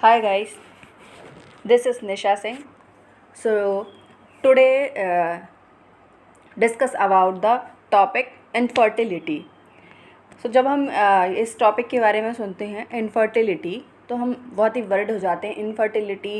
Hi guys, this is Nisha Singh. So today discuss about the topic infertility. So जब हम इस topic के बारे में सुनते हैं इनफर्टिलिटी तो हम बहुत ही वर्ड हो जाते हैं। इनफर्टिलिटी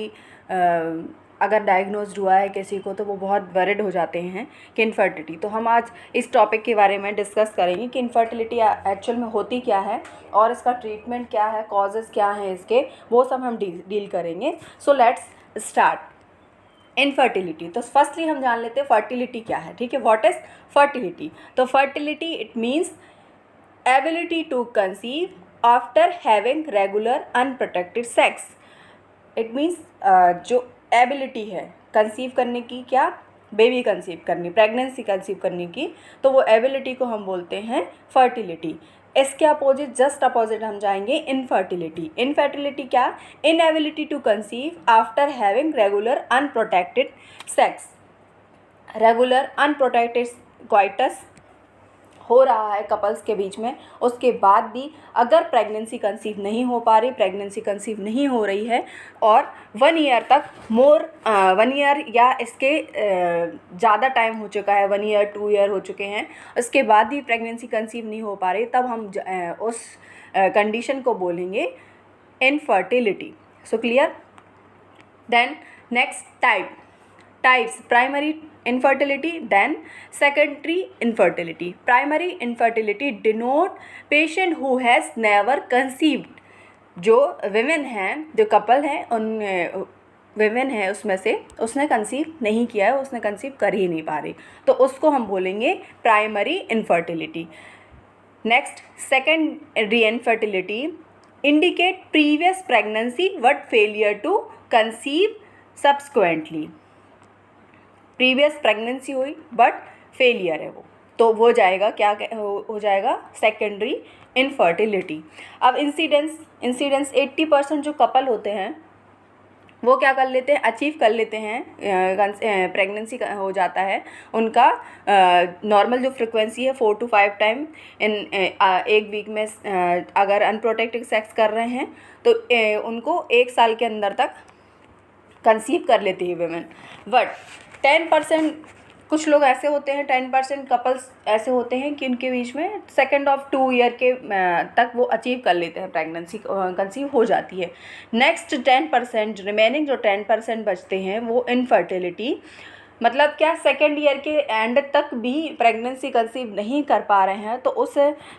अगर डायग्नोज्ड हुआ है किसी को तो वो बहुत वरिड हो जाते हैं कि इनफर्टिलिटी। तो हम आज इस टॉपिक के बारे में डिस्कस करेंगे कि इनफर्टिलिटी एक्चुअल में होती क्या है और इसका ट्रीटमेंट क्या है, कॉजेज़ क्या हैं इसके, वो सब हम डील करेंगे। So let's start. इनफर्टिलिटी, तो फर्स्टली हम जान लेते हैं फर्टिलिटी क्या है। ठीक है, व्हाट इज़ फर्टिलिटी? तो fertility it means ability to conceive after having regular unprotected sex. It means जो एबिलिटी है कंसीव करने की, क्या बेबी कंसीव करनी, प्रेगनेंसी कंसीव करने की, तो वो एबिलिटी को हम बोलते हैं फर्टिलिटी। इसके अपोजिट, जस्ट अपोजिट हम जाएंगे इनफर्टिलिटी। इनफर्टिलिटी क्या? Inability to conceive after having regular unprotected sex. Regular unprotected coitus हो रहा है कपल्स के बीच में, उसके बाद भी अगर प्रेगनेंसी कंसीव नहीं हो पा रही, प्रेगनेंसी कंसीव नहीं हो रही है और 1 ईयर तक 1 ईयर या इसके ज़्यादा टाइम हो चुका है, 1 ईयर 2 ईयर हो चुके हैं, उसके बाद भी प्रेगनेंसी कंसीव नहीं हो पा रही, तब हम उस कंडीशन को बोलेंगे infertility. So clear? Then next types, primary infertility, then secondary infertility. Primary infertility denote patient who has never conceived. जो women हैं, जो couple हैं, उन women हैं उसमें से उसने कंसीव नहीं किया है, उसने कंसीव कर ही नहीं पा रही, तो उसको हम बोलेंगे primary infertility. Next, secondary infertility indicate previous pregnancy but failure to conceive subsequently. Previous pregnancy हुई बट फेलियर है तो वो जाएगा, क्या हो जाएगा? Secondary infertility. अब इंसिडेंस 80% जो कपल होते हैं वो क्या कर लेते हैं, अचीव कर लेते हैं, प्रेगनेंसी हो जाता है उनका। नॉर्मल जो फ्रिक्वेंसी है 4 to 5 टाइम इन एक वीक में, अगर अनप्रोटेक्टेड सेक्स कर रहे हैं तो उनको 1 साल के अंदर तक कंसीव कर लेती है वेमेन। बट 10% कुछ लोग ऐसे होते हैं, 10% कपल्स ऐसे होते हैं कि उनके बीच में 2nd of 2 ईयर के तक वो अचीव कर लेते हैं, प्रेगनेंसी कंसीव हो जाती है। नेक्स्ट 10%, रिमेनिंग जो 10% बचते हैं वो इनफर्टिलिटी, मतलब क्या, 2nd ईयर के एंड तक भी प्रेगनेंसी कंसीव नहीं कर पा रहे हैं, तो उस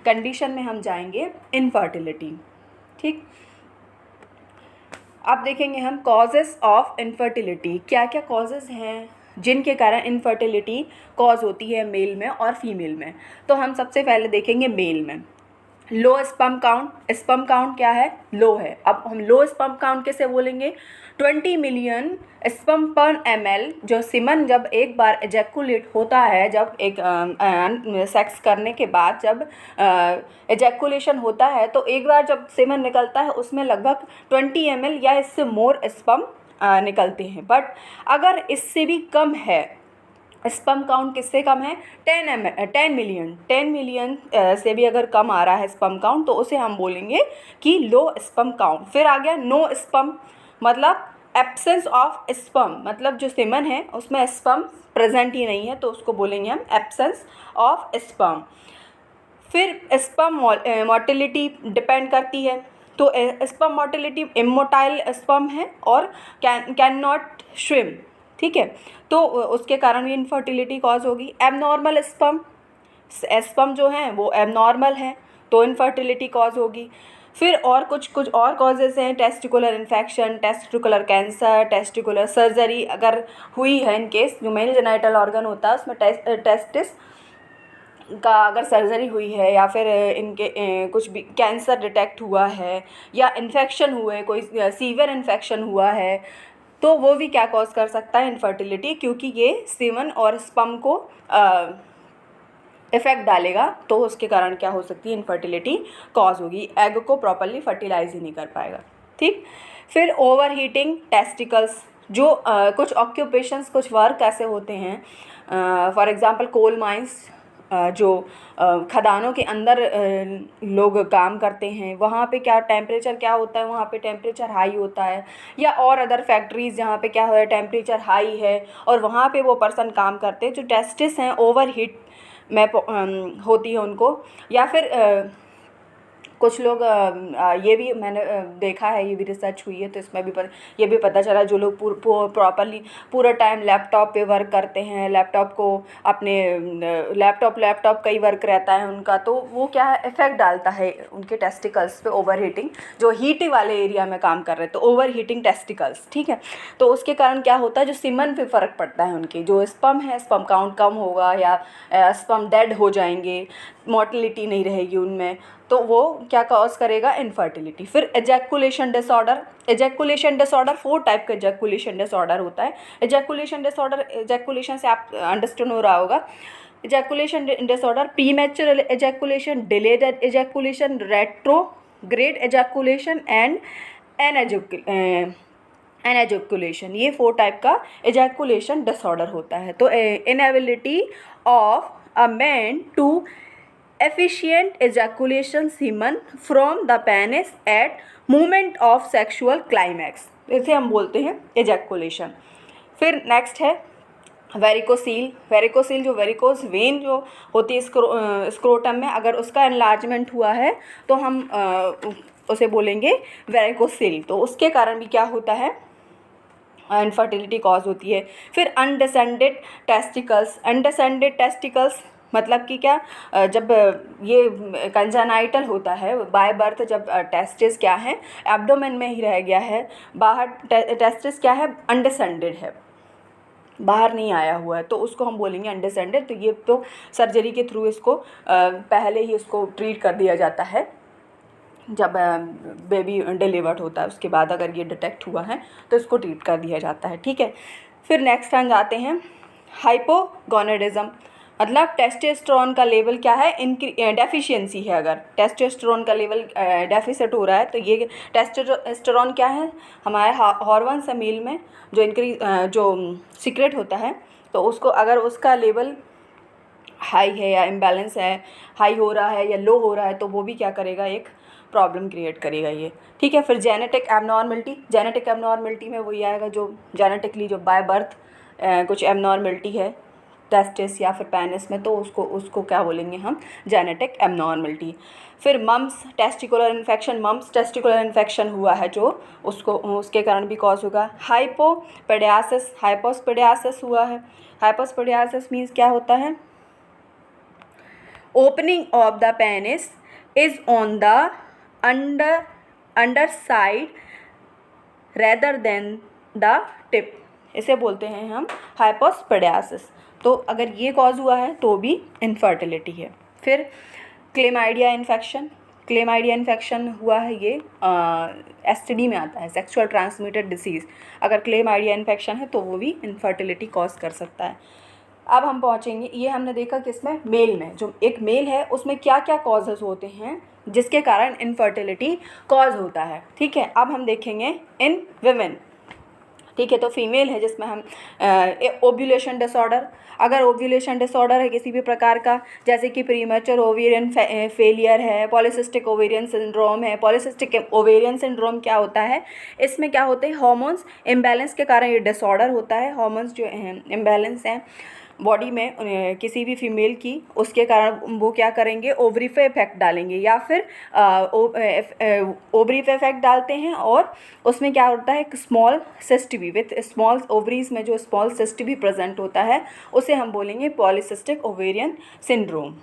कंडीशन में हम जाएंगे इनफर्टिलिटी। ठीक, अब देखेंगे हम कॉजेज़ ऑफ इनफर्टिलिटी। क्या क्या कॉजेज़ हैं जिनके कारण इनफर्टिलिटी कॉज होती है मेल में और फीमेल में। तो हम सबसे पहले देखेंगे मेल में low sperm count. Sperm count क्या है? लो है। अब हम लो स्पर्म काउंट कैसे बोलेंगे? 20 मिलियन स्पर्म पर ml, जो सीमन जब एक बार एजैकुलेट होता है, जब एक सेक्स करने के बाद जब एजैकुलेशन होता है, तो एक बार जब सीमन निकलता है उसमें लगभग 20 ml या इससे मोर स्पर्म निकलते हैं। बट अगर इससे भी कम है, स्पर्म काउंट किससे कम है? 10 मिलियन से भी अगर कम आ रहा है स्पर्म काउंट, तो उसे हम बोलेंगे कि लो स्पर्म काउंट। फिर आ गया नो स्पर्म, मतलब एब्सेंस ऑफ स्पर्म, मतलब जो सीमन है उसमें स्पर्म प्रेजेंट ही नहीं है, तो उसको बोलेंगे हम एब्सेंस ऑफ स्पर्म। फिर स्पर्म मोटिलिटी डिपेंड करती है, तो स्पर्म मोटिलिटी, इमोटाइल स्पर्म है और कैन नॉट स्विम। ठीक है, तो उसके कारण भी इनफर्टिलिटी कॉज होगी। एबनॉर्मल स्पर्म जो हैं वो एबनॉर्मल हैं, तो इनफर्टिलिटी कॉज होगी। फिर और कुछ और कॉजेज़ हैं, testicular infection, testicular cancer, testicular surgery अगर हुई है, इन केस जो मेल जेनाइटल ऑर्गन होता है उसमें टेस्टिस का अगर सर्जरी हुई है, या फिर इनके कुछ भी कैंसर डिटेक्ट हुआ है या इन्फेक्शन हुए, कोई सीवियर इन्फेक्शन हुआ है, तो वो भी क्या कॉज कर सकता है? इनफर्टिलिटी, क्योंकि ये सीमन और स्पर्म को इफ़ेक्ट डालेगा, तो उसके कारण क्या हो सकती है? इनफर्टिलिटी कॉज होगी। एग को प्रॉपरली फर्टिलाइज ही नहीं कर पाएगा। ठीक, फिर ओवर हीटिंग टेस्टिकल्स, जो कुछ ऑक्यूपेशंस, कुछ वर्क ऐसे होते हैं, फॉर एग्जांपल कोल माइंस, जो खदानों के अंदर लोग काम करते हैं, वहाँ पे क्या टेम्परेचर क्या होता है, वहाँ पे टेम्परेचर हाई होता है, या और अदर फैक्ट्रीज़ जहाँ पे क्या है टेम्परेचर हाई है और वहाँ पे वो पर्सन काम करते हैं, जो टेस्टिस हैं ओवर हीट में होती है उनको, या फिर कुछ लोग ये भी मैंने देखा है, ये भी रिसर्च हुई है तो इसमें भी ये भी पता चला, जो लोग प्रॉपरली पूरा टाइम लैपटॉप पे वर्क करते हैं, लैपटॉप को अपने लैपटॉप का ही वर्क रहता है उनका, तो वो क्या है इफ़ेक्ट डालता है उनके टेस्टिकल्स पे, ओवर हीटिंग, जो हीट वाले एरिया में काम कर रहे हैं तो ओवर हीटिंग टेस्टिकल्स, ठीक है। तो उसके कारण क्या होता है, जो सीमन पे फ़र्क पड़ता है, उनकी जो स्पर्म है स्पर्म काउंट कम होगा या स्पर्म डेड हो जाएंगे, मोटिलिटी नहीं रहेगी उनमें, तो वो क्या कॉज करेगा इनफर्टिलिटी। फिर एजैकुलेशन डिसऑर्डर, 4 टाइप का एजैकुलेशन डिसऑर्डर होता है। एजैकुलेशन डिसऑर्डर, एजैकुलेशन से आप अंडरस्टैंड हो रहा होगा, ejaculation disorder, premature ejaculation, delayed ejaculation, retrograde ejaculation and anejaculation, ये 4 टाइप का एजैकुलेशन डिसऑर्डर होता है। तो inability of a man to efficient ejaculation semen from the penis at moment of sexual climax, इसे हम बोलते हैं ejaculation। फिर नेक्स्ट है वेरिकोसील। वेरिकोसील जो वेरिकोस वेन जो होती है स्क्रोटम में, अगर उसका एनलार्जमेंट हुआ है तो हम उसे बोलेंगे वेरिकोसील। तो उसके कारण भी क्या होता है, इनफर्टिलिटी कॉज होती है। फिर अनडिसेंडेड टेस्टिकल्स, अनडिसेंडेड टेस्टिकल्स मतलब कि क्या, जब ये कंजेनाइटल होता है बाय बर्थ, जब टेस्टिस क्या है एब्डोमेन में ही रह गया है, बाहर टेस्टिस क्या है अनडिसेंडेड है, बाहर नहीं आया हुआ है, तो उसको हम बोलेंगे अनडिसेंडेड। तो ये तो सर्जरी के थ्रू इसको पहले ही इसको ट्रीट कर दिया जाता है, जब बेबी डिलीवर्ड होता है उसके बाद अगर ये डिटेक्ट हुआ है तो इसको ट्रीट कर दिया जाता है, ठीक है। फिर नेक्स्ट हम जाते हैं हाइपोगोनेडिज्म, मतलब टेस्टोस्टेरोन का लेवल क्या है डेफिशिएंसी है, अगर टेस्टोस्टेरोन का लेवल डेफिसिट हो रहा है तो ये टेस्टोस्टेरोन क्या है हमारे हार्मोन है मेल में जो जो सीक्रेट होता है, तो उसको अगर उसका लेवल हाई है या इम्बैलेंस है, हाई हो रहा है या लो हो रहा है, तो वो भी क्या करेगा एक प्रॉब्लम क्रिएट करेगा ये, ठीक है। फिर जेनेटिक एबनॉर्मलिटी, जेनेटिक एबनॉर्मलिटी में वही आएगा जो जेनेटिकली जो बाय बर्थ कुछ एबनॉर्मलिटी है टेस्टिस या फिर पेनिस में, तो उसको क्या बोलेंगे हम जेनेटिक एबनॉर्मलिटी। फिर mumps testicular infection, mumps testicular infection हुआ है जो उसके कारण भी कॉज होगा। हाइपोपेडियासिस, हाइपोस्पेडियासिस हुआ है, हाइपोस्पेडियासिस मीन्स क्या होता है, opening of the penis is on the under side rather than the tip, इसे बोलते हैं हम हाइपोस्पेडियासिस। तो अगर ये कॉज हुआ है तो भी इनफर्टिलिटी है। फिर क्लेमाइडिया इन्फेक्शन, क्लेमाइडिया इन्फेक्शन हुआ है, ये एसटीडी में आता है, सेक्सुअल ट्रांसमिटेड डिसीज़। अगर क्लेमाइडिया इन्फेक्शन है तो वो भी इनफर्टिलिटी कॉज कर सकता है। अब हम पहुँचेंगे, ये हमने देखा किसमें, मेल में, जो एक मेल है उसमें क्या क्या कॉजेज़ होते हैं जिसके कारण इनफर्टिलिटी कॉज होता है, ठीक है। अब हम देखेंगे इन विमेन, ठीक है। तो फीमेल है जिसमें हम ओव्यूलेशन डिसऑर्डर, अगर ओव्यूलेशन डिसऑर्डर है किसी भी प्रकार का, जैसे कि प्रीमैच्योर ओवेरियन फेलियर है, पॉलीसिस्टिक ओवेरियन सिंड्रोम है। पॉलीसिस्टिक ओवेरियन सिंड्रोम क्या होता है, इसमें क्या होते हैं हार्मोन्स इम्बैलेंस के कारण ये डिसऑर्डर होता है, हार्मोन्स जो इम्बैलेंस हैं बॉडी में किसी भी फीमेल की, उसके कारण वो क्या करेंगे ओवरी पे इफेक्ट डालेंगे, या फिर ओवरी पे इफेक्ट डालते हैं और उसमें क्या होता है एक स्मॉल सिस्ट भी, विथ स्मॉल ओवरीज में जो स्मॉल सिस्ट भी प्रेजेंट होता है उसे हम बोलेंगे पॉलीसिस्टिक ओवेरियन सिंड्रोम,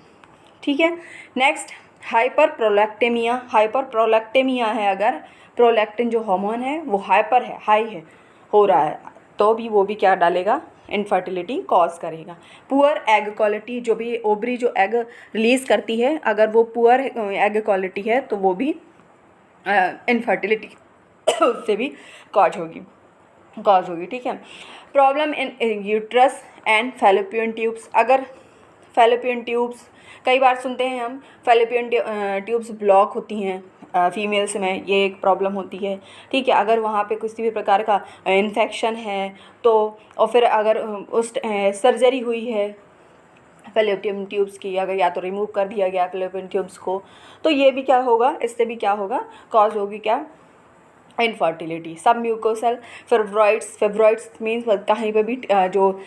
ठीक है। नेक्स्ट हाइपर प्रोलैक्टेमिया, हाइपर प्रोलैक्टेमिया है अगर प्रोलैक्टिन जो हार्मोन है वो हाइपर है, हाई है हो रहा है, तो भी वो भी क्या डालेगा इनफर्टिलिटी कॉज करेगा। पुअर एग क्वालिटी, जो भी ओवरी जो एग रिलीज़ करती है अगर वो पुअर एग क्वालिटी है तो वो भी इनफर्टिलिटी उससे भी कॉज होगी, ठीक है। Problem in uterus and fallopian tubes, अगर फैलोपियन ट्यूब्स कई बार सुनते हैं हम फैलोपियन ट्यूब्स ब्लॉक होती हैं फीमेल्स में, ये एक प्रॉब्लम होती है, ठीक है। अगर वहाँ पे किसी भी प्रकार का इन्फेक्शन है तो, और फिर अगर उस सर्जरी हुई है, फैलोपियन ट्यूब्स की, अगर या तो रिमूव कर दिया गया फैलोपियन ट्यूब्स को, तो ये भी क्या होगा, इससे भी क्या होगा, कॉज होगी क्या, इनफर्टिलिटी। सब म्यूकोसल फेब्रॉइड्स मीन्स कहीं पे भी जो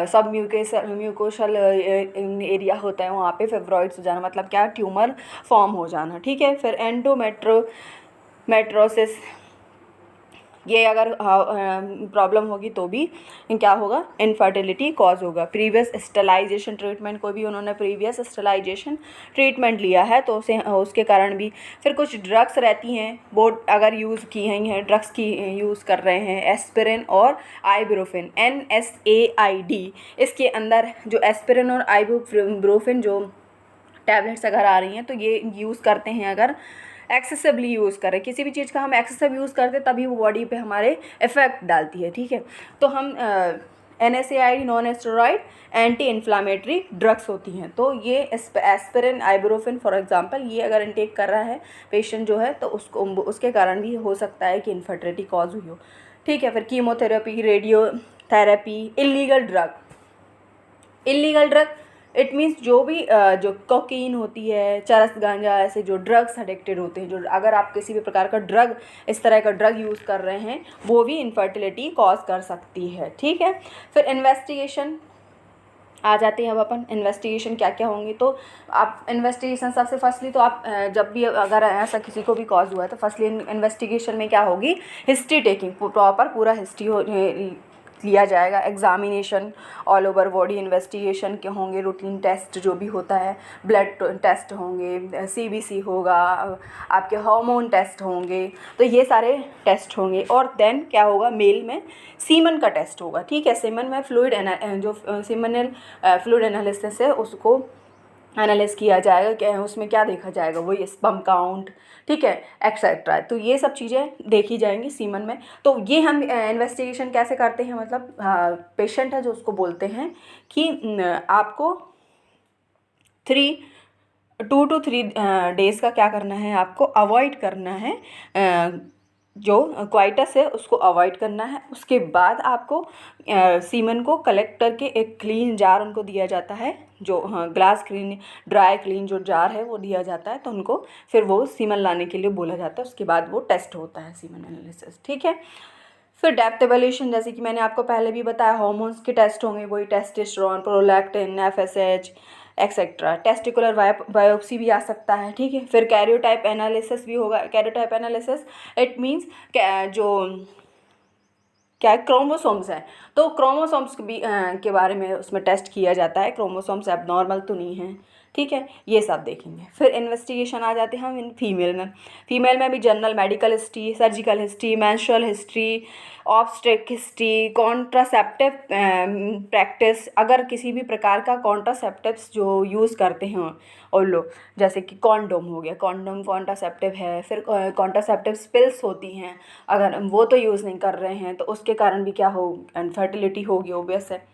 सब म्यूकोसल एरिया होता है वहाँ पे फेब्रॉइड्स हो जाना, मतलब क्या, ट्यूमर फॉर्म हो जाना, ठीक है। फिर एंडोमेट्रोसिस, ये अगर प्रॉब्लम होगी तो भी क्या होगा, इनफर्टिलिटी कॉज होगा। प्रीवियस स्टेलाइजेशन ट्रीटमेंट, कोई भी उन्होंने प्रीवियस स्टेलाइजेशन ट्रीटमेंट लिया है तो उसके कारण भी। फिर कुछ ड्रग्स रहती हैं वो अगर यूज़ की हैं, ड्रग्स की यूज़ कर रहे हैं, एस्पिरिन और आइबुप्रोफेन, NSAID, इसके अंदर जो एस्पिरिन और आइबुप्रोफेन जो टैबलेट्स अगर आ रही हैं तो ये यूज़ करते हैं, अगर एक्सेसिवली यूज़ करें, किसी भी चीज़ का हम एक्सेसिव यूज़ करते हैं तभी वो बॉडी पे हमारे इफ़ेक्ट डालती है, ठीक है। तो हम NSAID non steroid anti inflammatory drugs होती हैं, तो ये एस्पिरिन आइबुप्रोफेन फॉर एग्जांपल, ये अगर इनटेक कर रहा है पेशेंट जो है तो उसको उसके कारण भी हो सकता है कि इनफर्टिलिटी कॉज हुई हो, ठीक है। फिर chemotherapy, radiotherapy, illegal drug it means जो भी जो कोकीन होती है, चरस गांजा, ऐसे जो ड्रग्स एडिक्टेड होते हैं, जो अगर आप किसी भी प्रकार का ड्रग, इस तरह का ड्रग यूज़ कर रहे हैं, वो भी इनफर्टिलिटी कॉज कर सकती है, ठीक है। फिर इन्वेस्टिगेशन आ जाते हैं। अब अपन इन्वेस्टिगेशन क्या क्या होंगी, तो आप इन्वेस्टिगेशन सबसे फर्स्टली तो आप जब भी अगर ऐसा किसी को भी कॉज हुआ है तो फर्स्टली इन्वेस्टिगेशन में क्या होगी, हिस्ट्री टेकिंग, प्रॉपर पूरा हिस्ट्री लिया जाएगा। Examination, all over body investigation के होंगे, रूटीन टेस्ट जो भी होता है, ब्लड टेस्ट होंगे, CBC होगा, आपके हार्मोन टेस्ट होंगे, तो ये सारे टेस्ट होंगे। और देन क्या होगा, मेल में सीमन का टेस्ट होगा, ठीक है। सीमन में फ्लूइड जो सीमनल फ्लूइड एनालिसिस है उसको एनालाइज किया जाएगा, क्या उसमें क्या देखा जाएगा, वही स्पर्म काउंट, ठीक है, एक्सेट्रा। तो ये सब चीज़ें देखी जाएंगी सीमन में। तो ये हम इन्वेस्टिगेशन कैसे करते हैं, मतलब पेशेंट है जो उसको बोलते हैं कि आपको 2 to 3 डेज़ का क्या करना है, आपको अवॉइड करना है, जो क्वाइटस है उसको अवॉइड करना है। उसके बाद आपको सीमन को कलेक्ट करके एक क्लीन जार उनको दिया जाता है, जो ग्लास क्लीन ड्राई क्लीन जो जार है वो दिया जाता है, तो उनको फिर वो सीमन लाने के लिए बोला जाता है। उसके बाद वो टेस्ट होता है सीमन एनालिसिस, ठीक है। फिर डेप्थ एवोल्यूशन, जैसे कि मैंने आपको पहले भी बताया, हार्मोन्स के टेस्ट होंगे, वही testosterone, prolactin, FSH etcetera. Testicular biopsy भी आ सकता है, ठीक है। फिर कैरियोटाइप एनालिसिस भी होगा। कैरियोटाइप एनालिसिस इट मीन्स जो क्या क्रोमोसोम्स हैं, तो क्रोमोसोम्स भी के बारे में उसमें टेस्ट किया जाता है, क्रोमोसोम्स एबनॉर्मल तो नहीं हैं, ठीक है, ये सब देखेंगे। फिर इन्वेस्टिगेशन आ जाते हैं हम इन फीमेल में भी general medical history, surgical history, menstrual history, obstetric history, contraceptive practice, अगर किसी भी प्रकार का कॉन्ट्रासेप्टिव्स जो यूज़ करते हैं और लोग, जैसे कि कॉन्डोम हो गया, कॉन्डोम कॉन्ट्रासेप्टिव है। फिर कॉन्ट्रासेप्टिव पिल्स होती हैं, अगर वो तो यूज़ नहीं कर रहे हैं तो उसके कारण भी क्या हो, इनफर्टिलिटी होगी, ओबियस है।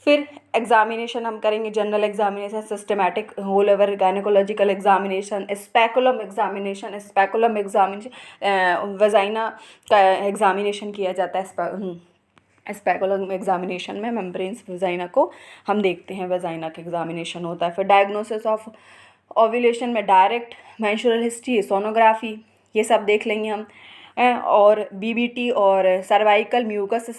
फिर एग्जामिनेशन हम करेंगे, general examination, systematic whole over gynaecological examination, speculum examination, vagina का एग्जामिनेशन किया जाता है। स्पेकुलम एग्जामिनेशन में मेम्ब्रेन्स वजाइना को हम देखते हैं, वजाइना का एग्जामिनेशन होता है। फिर डायग्नोसिस ऑफ ओव्यूलेशन में डायरेक्ट मेंस्ट्रुअल हिस्ट्री, सोनोग्राफी, ये सब देख लेंगे हम। और BBT और सर्वाइकल म्यूकस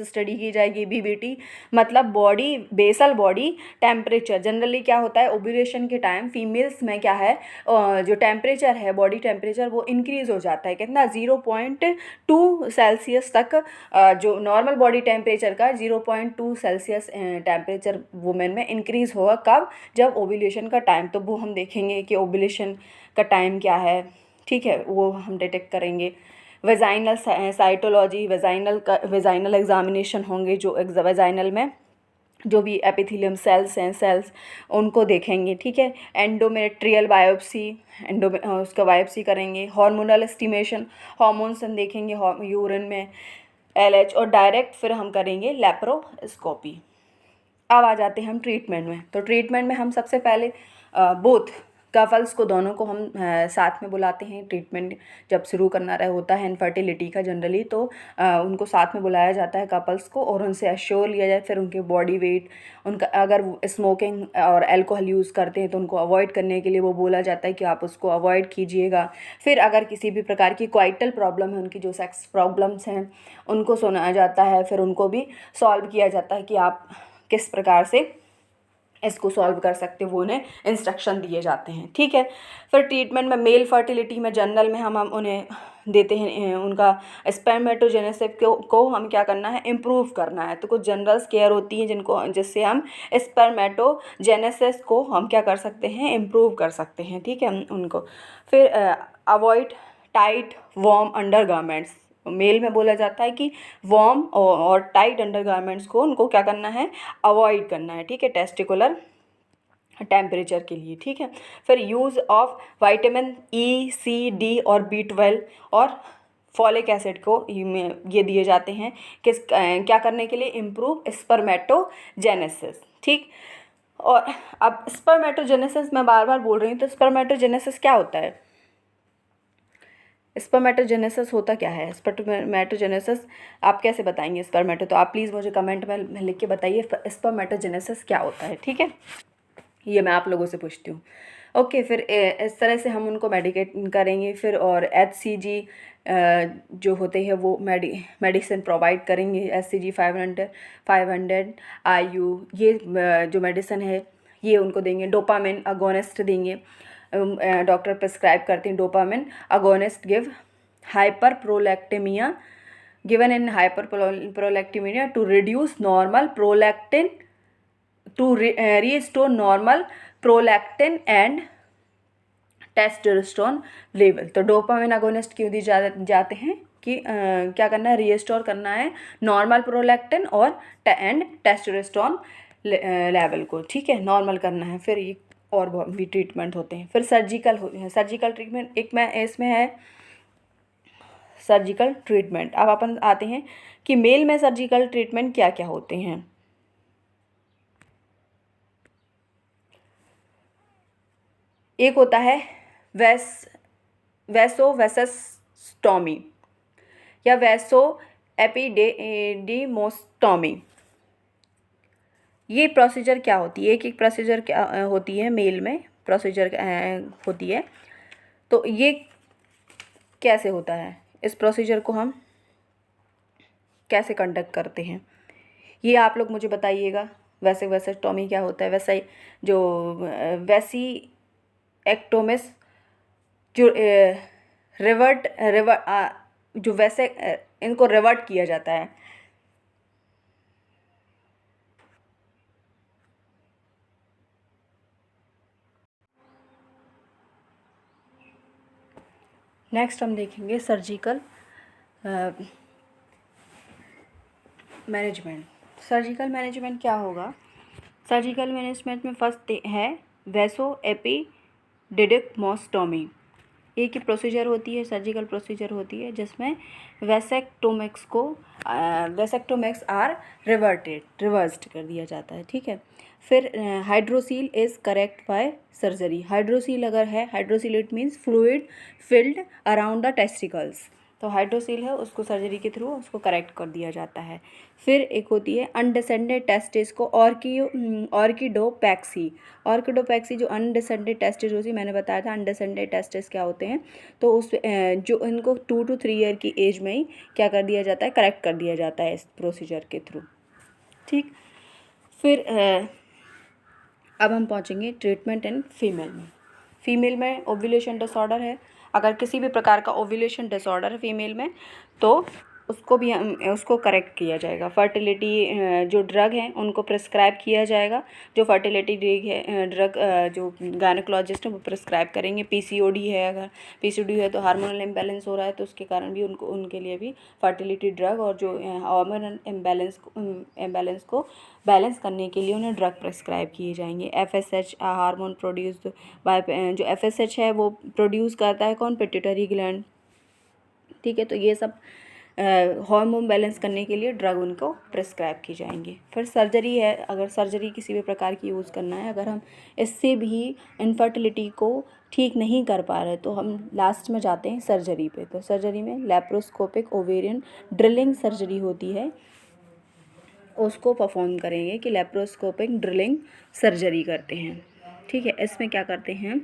स्टडी की जाएगी। BBT मतलब बेसल बॉडी टेम्परेचर। जनरली क्या होता है, ओव्यूलेशन के टाइम फीमेल्स में क्या है, जो टेम्परेचर है, बॉडी टेम्परेचर वो इंक्रीज़ हो जाता है, कितना, 0.2 सेल्सियस तक, जो नॉर्मल बॉडी टेम्परेचर का 0.2 सेल्सियस टेम्परेचर वुमेन में इंक्रीज़ होगा, कब, जब ओव्यूलेशन का टाइम। तो वो हम देखेंगे कि ओव्यूलेशन का टाइम क्या है, ठीक है, वो हम डिटेक्ट करेंगे। वेजाइनल साइटोलॉजी, वेजाइनल एग्जामिनेशन होंगे, जो वेजाइनल में जो भी एपिथेलियम सेल्स उनको देखेंगे, ठीक है। एंडोमेट्रियल बायोप्सी, उसका बायोप्सी करेंगे। हार्मोनल एस्टिमेशन, हार्मोन्स हम देखेंगे यूरिन में, LH, और डायरेक्ट फिर हम करेंगे लेप्रोस्कोपी। अब आ जाते हैं हम ट्रीटमेंट में। तो ट्रीटमेंट में हम सबसे पहले बोथ कपल्स को दोनों को हम साथ में बुलाते हैं। ट्रीटमेंट जब शुरू करना होता है इनफर्टिलिटी का जनरली, तो उनको साथ में बुलाया जाता है कपल्स को, और उनसे एश्योर लिया जाए। फिर उनके बॉडी वेट, उनका अगर स्मोकिंग और अल्कोहल यूज़ करते हैं तो उनको अवॉइड करने के लिए वो बोला जाता है कि आप उसको अवॉइड कीजिएगा। फिर अगर किसी भी प्रकार की कोइटल प्रॉब्लम है, उनकी जो सेक्स प्रॉब्लम्स हैं उनको सुनाया जाता है। फिर उनको भी सॉल्व किया जाता है कि आप किस प्रकार से इसको सॉल्व कर सकते हो, वो उन्हें इंस्ट्रक्शन दिए जाते हैं। ठीक है। फिर ट्रीटमेंट में मेल फर्टिलिटी में जनरल में हम उन्हें देते हैं, उनका स्पर्मेटोजेनेसिस को हम क्या करना है, इम्प्रूव करना है। तो कुछ जनरल्स केयर होती हैं जिससे हम स्पर्मेटोजेनेसिस को हम क्या कर सकते हैं, इम्प्रूव कर सकते हैं। ठीक है उनको। फिर avoid tight warm undergarments, male में बोला जाता है कि वार्म और टाइट अंडरगारमेंट्स को उनको क्या करना है, अवॉइड करना है। ठीक है, टेस्टिकुलर टेम्परेचर के लिए। ठीक है। फिर use of vitamin E, C, D और B12 और फॉलिक एसिड को ये दिए जाते हैं क्या करने के लिए, इम्प्रूव स्पर्मेटोजेनेसिस। ठीक। और अब स्पर्मेटोजेनेसिस मैं बार बार बोल रही हूँ, तो स्पर्मेटोजेनेसिस क्या होता है, स्पर्मेटोजेनेसिस होता क्या है, स्पर्मेटोजेनेसिस आप कैसे बताएंगे स्पर्मेटो, तो आप प्लीज़ मुझे कमेंट में लिख के बताइए स्पर्मेटोजेनेसिस क्या होता है। ठीक है, ये मैं आप लोगों से पूछती हूँ। ओके, फिर इस तरह से हम उनको मेडिकेट करेंगे। फिर और HCG जो होते हैं वो मेडिसिन प्रोवाइड करेंगे। HCG 500 IU, ये जो मेडिसिन है ये उनको देंगे। डोपामिन अगोनिस्ट देंगे, डॉक्टर प्रिस्क्राइब करते हैं। Dopamine agonist give hyper prolactinemia, given in hyper prolactinemia to reduce normal prolactin, to restore normal prolactin and testosterone level. तो डोपामिन अगोनिस्ट क्यों दी जाते हैं कि क्या करना है, रीस्टोर करना है नॉर्मल प्रोलैक्टिन और टेस्टोस्टेरोन लेवल को। ठीक है, नॉर्मल करना है। फिर ये और भी ट्रीटमेंट होते हैं। फिर सर्जिकल ट्रीटमेंट एक में इसमें है सर्जिकल ट्रीटमेंट। अब अपन आते हैं कि मेल में सर्जिकल ट्रीटमेंट क्या क्या होते हैं। एक होता है वैसोवेसस्टॉमी या वैसो एपिडेमोस्टॉमी। ये प्रोसीजर क्या होती है, एक प्रोसीजर क्या होती है, मेल में प्रोसीजर होती है। तो ये कैसे होता है, इस प्रोसीजर को हम कैसे कंडक्ट करते हैं, ये आप लोग मुझे बताइएगा। वैसेक्टोमी क्या होता है, वैसे जो वैसीएक्टोमिस जो जो वैसे इनको रिवर्ट किया जाता है। नेक्स्ट हम देखेंगे सर्जिकल मैनेजमेंट। सर्जिकल मैनेजमेंट क्या होगा, सर्जिकल मैनेजमेंट में फर्स्ट है वैसो एपिडेमोस्टोमी। एक ही प्रोसीजर होती है, सर्जिकल प्रोसीजर होती है जिसमें वैसेक्टोमिक्स आर रिवर्स्ड कर दिया जाता है। ठीक है। फिर hydrocele is correct by surgery. Hydrocele अगर है, hydrocele it means fluid filled around the testicles, तो हाइड्रोसील है उसको सर्जरी के थ्रू उसको करेक्ट कर दिया जाता है। फिर एक होती है अनडिसेंडेड टेस्टिस को ऑर्किडोपैक्सी जो अनडिसेंडेड टेस्टिस होती है, मैंने बताया था अनडिसेंडेड टेस्टिस क्या होते हैं। तो उस जो इनको 2 to 3 ईयर की एज में ही क्या कर दिया जाता है, करेक्ट कर दिया जाता है इस प्रोसीजर के थ्रू। ठीक। फिर अब हम पहुंचेंगे ट्रीटमेंट इन फीमेल में ओव्यूलेशन डिसऑर्डर है। अगर किसी भी प्रकार का ओव्यूलेशन डिसऑर्डर है फीमेल में तो उसको भी उसको करेक्ट किया जाएगा। फर्टिलिटी जो ड्रग हैं उनको प्रिस्क्राइब किया जाएगा। जो फर्टिलिटी ड्रग जो गायनेकोलॉजिस्ट हैं वो प्रिस्क्राइब करेंगे। PCOD है, अगर PCOD है तो हार्मोनल इम्बैलेंस हो रहा है तो उसके कारण भी उनके लिए भी फर्टिलिटी ड्रग और जो हार्मोनल इम्बैलेंस को बैलेंस करने के लिए उन्हें ड्रग प्रिस्क्राइब किए जाएंगे। FSH हार्मोन प्रोड्यूस्ड बाय, जो FSH है वो प्रोड्यूस करता है कौन, पिट्यूटरी ग्लैंड। ठीक है, तो ये सब हार्मोन बैलेंस करने के लिए ड्रग उनको प्रिस्क्राइब की जाएंगी। फिर सर्जरी है, अगर सर्जरी किसी भी प्रकार की यूज़ करना है, अगर हम इससे भी इनफर्टिलिटी को ठीक नहीं कर पा रहे तो हम लास्ट में जाते हैं सर्जरी पे। तो सर्जरी में लैप्रोस्कोपिक ओवेरियन ड्रिलिंग सर्जरी होती है, उसको परफॉर्म करेंगे कि लैप्रोस्कोपिक ड्रिलिंग सर्जरी करते हैं। ठीक है, इसमें क्या करते हैं,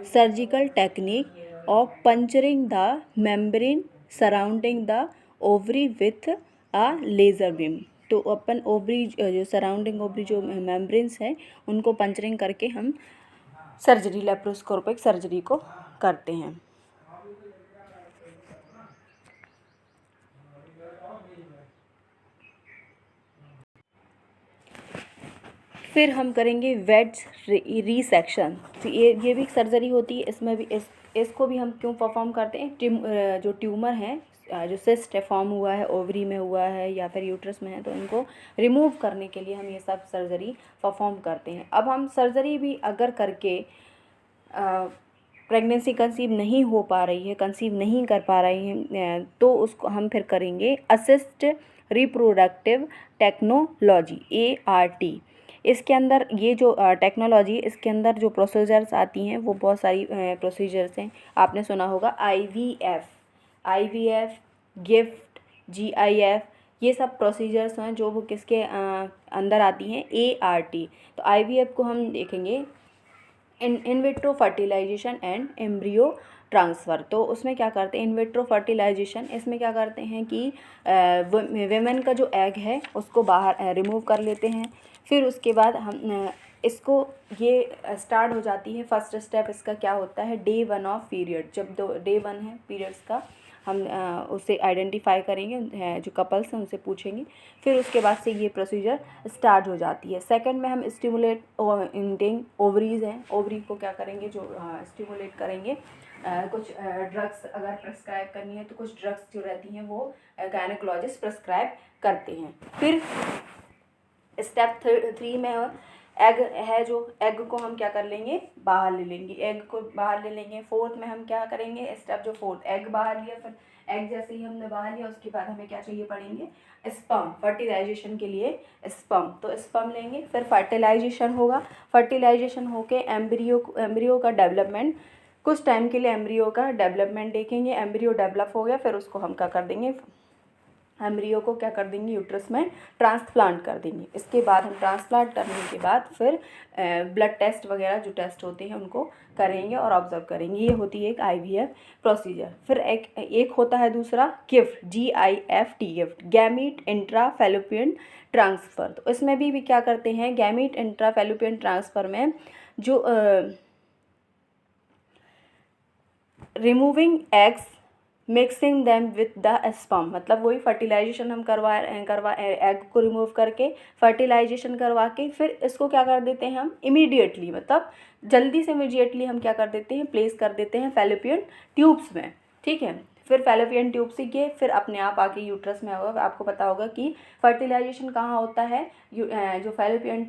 surgical technique of puncturing the membrane surrounding the ovary with a laser beam. तो अपन ओवरी जो सराउंडिंग ओवरी जो मेम्ब्रेन्स हैं उनको पंचरिंग करके हम सर्जरी लैप्रोस्कोपिक सर्जरी को करते हैं। फिर हम करेंगे वेज रीसेक्शन। तो ये भी एक सर्जरी होती है, इसमें भी इसको भी हम क्यों परफॉर्म करते हैं, जो ट्यूमर है, जो सिस्ट फॉर्म हुआ है, ओवरी में हुआ है या फिर यूट्रस में है, तो इनको रिमूव करने के लिए हम ये सब सर्जरी परफॉर्म करते हैं। अब हम सर्जरी भी अगर करके प्रेगनेंसी कंसीव नहीं हो पा रही है, कंसीव नहीं कर पा रही हैं, तो उसको हम फिर करेंगे असिस्ट रिप्रोडक्टिव टेक्नोलॉजी ART। इसके अंदर ये जो टेक्नोलॉजी, इसके अंदर जो प्रोसीजर्स आती हैं वो बहुत सारी प्रोसीजर्स हैं। आपने सुना होगा IVF, गिफ्ट, GIF, ये सब प्रोसीजर्स हैं जो वो किसके अंदर आती हैं, ART। तो IVF को हम देखेंगे in vitro fertilisation and embryo transfer. तो उसमें क्या करते हैं, इन विट्रो फर्टिलाइजेशन, इसमें क्या करते हैं कि वेमेन का जो एग है उसको बाहर रिमूव कर लेते हैं। फिर उसके बाद हम इसको ये स्टार्ट हो जाती है, फर्स्ट स्टेप इसका क्या होता है, Day 1 ऑफ पीरियड। जब Day 1 है पीरियड्स का, हम उसे आइडेंटिफाई करेंगे, जो कपल्स हैं उनसे पूछेंगे। फिर उसके बाद से ये प्रोसीजर स्टार्ट हो जाती है। सेकंड में हम स्टिमुलेट इंडिंग ओवरीज हैं, ओवरी को क्या करेंगे, जो स्टिमुलेट करेंगे। कुछ ड्रग्स अगर प्रिस्क्राइब करनी है तो कुछ ड्रग्स जो रहती हैं वो गायनेकोलॉजिस्ट प्रिस्क्राइब करते हैं। फिर स्टेप 3 में एग है, जो एग को हम क्या कर लेंगे, बाहर ले लेंगे, एग को बाहर ले लेंगे। फोर्थ में हम क्या करेंगे, स्टेप जो फोर्थ, एग बाहर लिया, फिर एग जैसे ही हमने बाहर लिया उसके बाद हमें क्या चाहिए पड़ेंगे, स्पर्म, फर्टिलाइजेशन के लिए स्पर्म। तो स्पर्म लेंगे, फिर फर्टिलाइजेशन होगा, फर्टिलाइजेशन होके एम्ब्रियो का डेवलपमेंट, कुछ टाइम के लिए एम्ब्रियो का डेवलपमेंट देखेंगे। एम्ब्रियो डेवलप हो गया, फिर उसको हम क्या कर देंगे, एम्ब्रियो को क्या कर देंगे, यूट्रस में ट्रांसप्लांट कर देंगे। इसके बाद हम ट्रांसप्लांट करने के बाद फिर ब्लड टेस्ट वगैरह जो टेस्ट होते हैं उनको करेंगे और ऑब्जर्व करेंगे। ये होती है एक IVF प्रोसीजर। फिर एक होता है दूसरा gift, GIFT, gift, gamete intrafallopian transfer. तो इसमें भी क्या करते हैं, गैमीट इंट्राफैलोपियन ट्रांसफ़र में जो removing eggs mixing them with the sperm, मतलब वही फर्टिलाइजेशन हम करवा एग को रिमूव करके फर्टिलाइजेशन करवा के फिर इसको क्या कर देते हैं हम इमीडिएटली, मतलब जल्दी से इमीडिएटली हम क्या कर देते हैं, प्लेस कर देते हैं फैलोपियन ट्यूब्स में। ठीक है, फिर फैलोपियन ट्यूब से ये फिर अपने आप आके यूट्रस में होगा। आपको पता होगा कि फर्टिलाइजेशन कहाँ होता है, जो फैलोपियन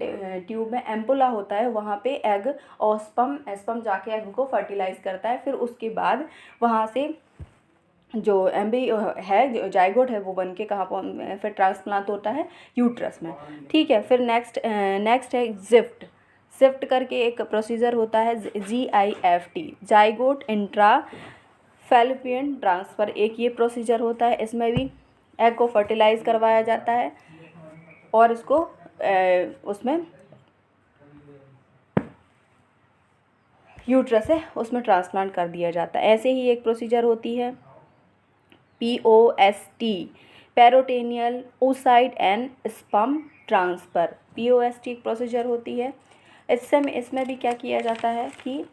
ट्यूब में एम्पुला होता है वहाँ पे एग और स्पर्म जाके एग को फर्टिलाइज करता है। फिर उसके बाद वहाँ से जो एम्ब्रियो है, जो जाइगोट है, वो बन के कहाँ फिर ट्रांसप्लांट होता है, यूट्रस में। ठीक है, फिर नेक्स्ट है शिफ्ट करके एक प्रोसीजर होता है, GIFT, zygote intra fallopian transfer, एक ये प्रोसीजर होता है। इसमें भी एग को फर्टिलाइज करवाया जाता है और इसको उसमें यूट्रस है उसमें ट्रांसप्लांट कर दिया जाता है। ऐसे ही एक प्रोसीजर होती है POST, पेरोटेनियल oocyte and sperm transfer. POST एक प्रोसीजर होती है। इसमें भी क्या किया जाता है कि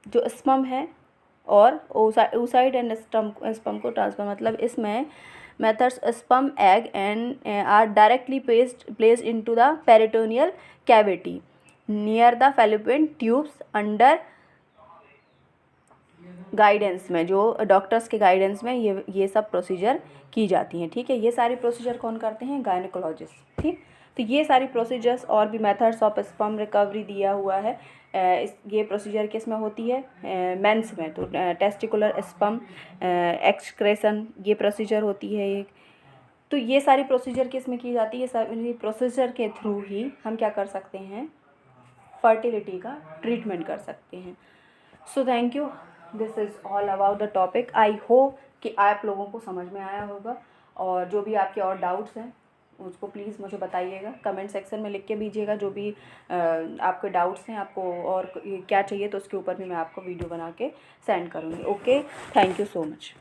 जो स्पर्म है और oocyte एंड स्पर्म को ट्रांसफ़र, मतलब इसमें methods sperm egg and are directly placed into the peritoneal cavity near the fallopian tubes under guidance में, जो डॉक्टर्स के गाइडेंस में ये सब प्रोसीजर की जाती हैं। ठीक है, ये सारी प्रोसीजर कौन करते हैं, गायनेकोलॉजिस्ट। ठीक, तो ये सारी प्रोसीजर्स और भी मेथड्स ऑफ स्पर्म रिकवरी दिया हुआ है। ये प्रोसीजर किस में होती है, मेंस में। तो टेस्टिकुलर स्पर्म एक्सक्रेशन ये प्रोसीजर होती है एक। तो ये सारी प्रोसीजर किस में की जाती है, सारी प्रोसीजर के थ्रू ही हम क्या कर सकते हैं, फर्टिलिटी का ट्रीटमेंट कर सकते हैं। So thank you, this is all about the topic. I hope कि आप लोगों को समझ में आया होगा, और जो भी आपके और डाउट्स हैं उसको प्लीज़ मुझे बताइएगा, कमेंट सेक्शन में लिख के दीजिएगा। जो भी आपके डाउट्स हैं, आपको और क्या चाहिए, तो उसके ऊपर भी मैं आपको वीडियो बना के सेंड करूँगी। Okay, thank you so much.